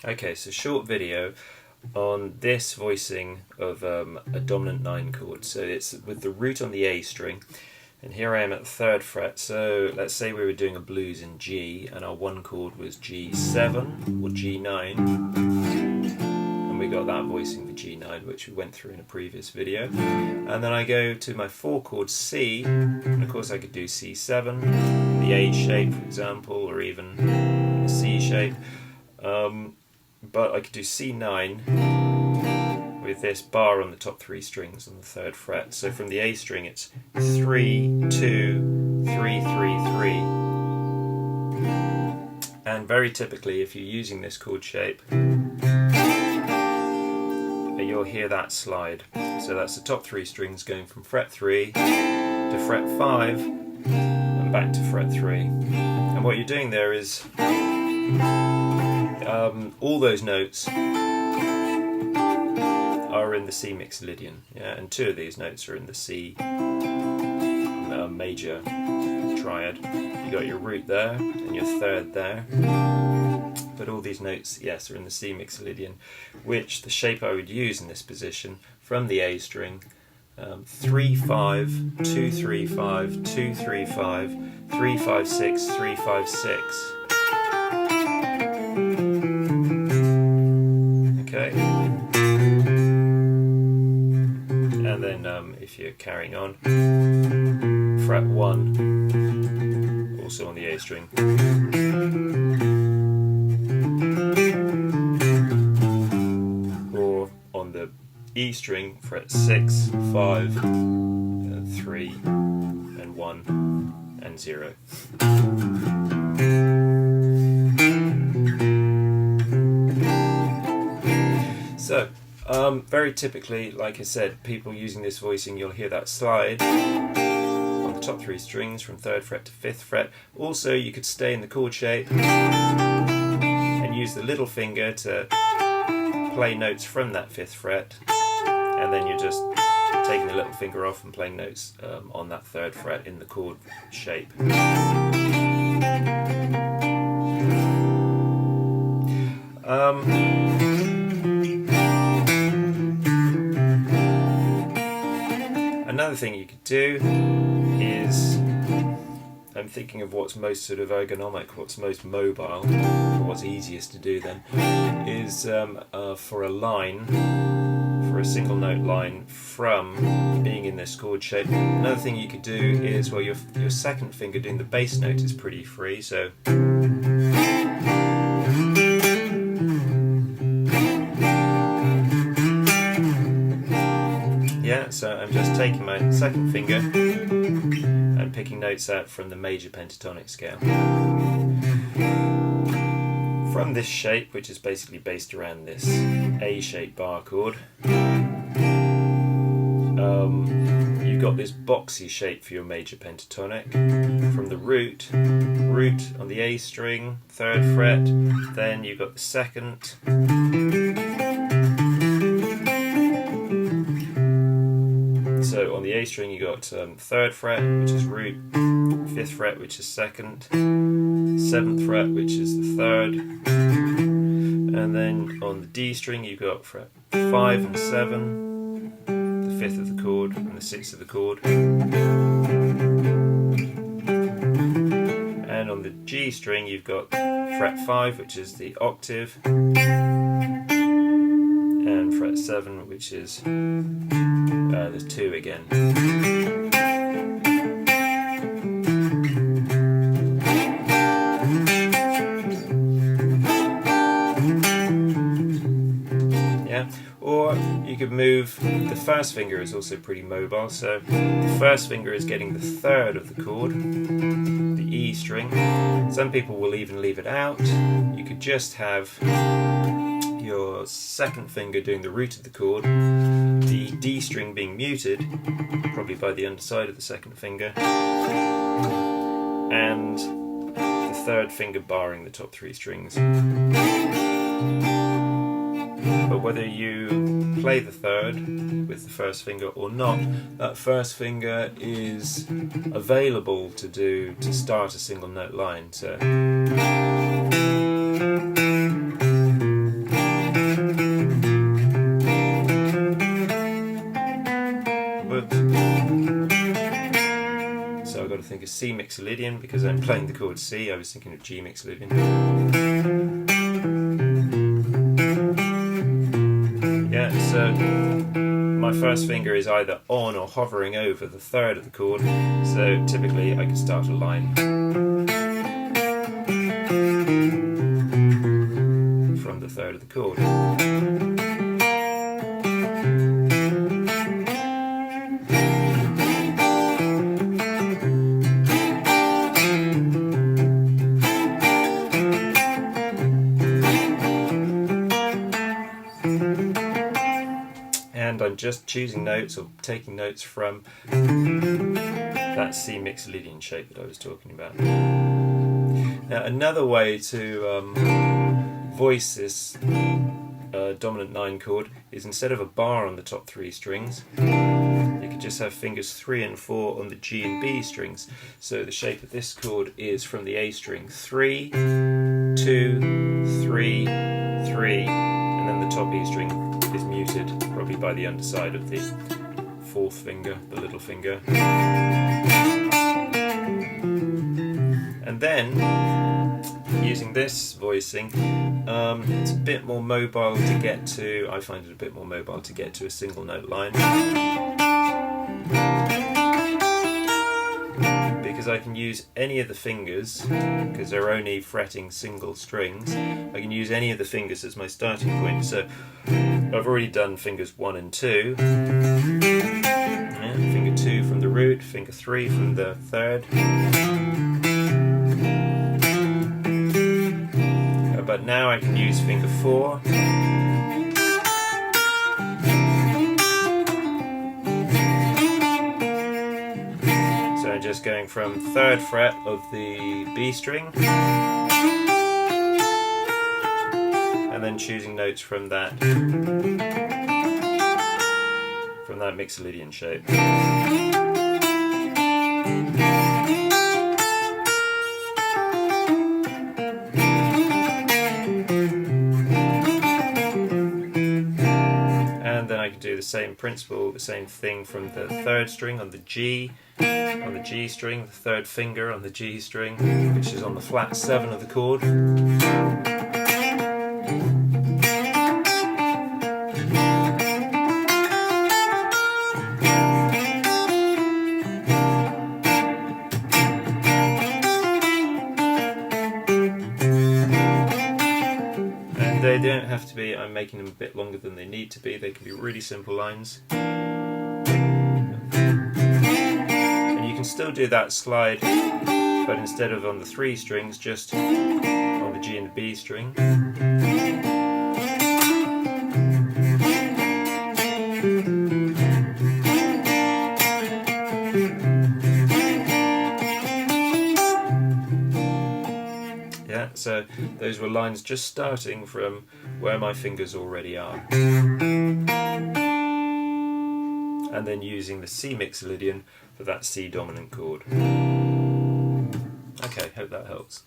Okay, so short video on this voicing of a dominant 9 chord. So it's with the root on the A string, and here I am at the 3rd fret. So let's say we were doing a blues in G, and our 1 chord was G7 or G9, and we got that voicing for G9, which we went through in a previous video. And then I go to my 4 chord C, and of course I could do C7, the A shape, for example, or even the C shape. But I could do C9 with this bar on the top 3 strings on the 3rd fret. So from the A string it's 3, 2, 3, 3, 3. And very typically, if you're using this chord shape, you'll hear that slide. So that's the top 3 strings going from fret 3 to fret 5 and back to fret 3. And what you're doing there is all those notes are in the C Mixolydian, yeah, and 2 of these notes are in the C major triad. You got your root there and your 3rd there, but all these notes, yes, are in the C Mixolydian, which the shape I would use in this position from the A string, 3 5 2 3 5 2 3 5 3 5 6 3 5 6. Okay, and then if you're carrying on, fret 1, also on the A string, or on the E string, fret 6, 5, 3, and 1, and 0. So, very typically, like I said, people using this voicing, you'll hear that slide on the top 3 strings from 3rd fret to 5th fret. Also, you could stay in the chord shape and use the little finger to play notes from that 5th fret, and then you're just taking the little finger off and playing notes on that 3rd fret in the chord shape. Another thing you could do is, I'm thinking of what's most sort of ergonomic, what's most mobile, or what's easiest to do then, is for a line, for a single note line from being in this chord shape. Another thing you could do is, well, your 2nd finger doing the bass note is pretty free, so yeah, so I'm just taking my 2nd finger and picking notes out from the major pentatonic scale. From this shape, which is basically based around this A-shaped bar chord, you've got this boxy shape for your major pentatonic. From the root on the A string, 3rd fret, then you've got the 2nd, so on the A string you got 3rd fret, which is root, 5th fret, which is 2nd, 7th fret, which is the 3rd, and then on the D string you've got fret 5 and 7, the 5th of the chord and the 6th of the chord, and on the G string you've got fret 5, which is the octave, and fret 7, which is the 2 again. Yeah, or you could move, the 1st finger is also pretty mobile, so the 1st finger is getting the 3rd of the chord, the E string. Some people will even leave it out. You could just have your 2nd finger doing the root of the chord, the D string being muted, probably by the underside of the 2nd finger, and the 3rd finger barring the top 3 strings. But whether you play the 3rd with the 1st finger or not, that 1st finger is available to start a single note line. So C mixolydian because I'm playing the chord C. I was thinking of G mixolydian. Yeah, so my first finger is either on or hovering over the third of the chord, so typically I can start a line from the third of the chord. And I'm just choosing notes or taking notes from that C mixolydian shape that I was talking about. Now, another way to voice this dominant 9 chord is instead of a bar on the top 3 strings, you could just have fingers 3 and 4 on the G and B strings. So the shape of this chord is from the A string 3, 2, 3, 3, and then the top E string is muted, probably by the underside of the 4th finger, the little finger. And then, using this voicing, it's a bit more mobile to get to, I find it a bit more mobile to get to a single note line. Because I can use any of the fingers, because they're only fretting single strings, I can use any of the fingers as my starting point. So I've already done fingers 1 and 2. Yeah, finger 2 from the root, finger 3 from the third. But now I can use finger 4. So I'm just going from 3rd fret of the B string, and then choosing notes from that mixolydian shape. And then I can do the same principle, the same thing from the 3rd string on the G string, the 3rd finger on the G string, which is on the flat 7 of the chord. They don't have to be, I'm making them a bit longer than they need to be, they can be really simple lines. And you can still do that slide, but instead of on the 3 strings, just on the G and the B string. Yeah, so those were lines just starting from where my fingers already are. And then using the C mixolydian for that C dominant chord. Okay, hope that helps.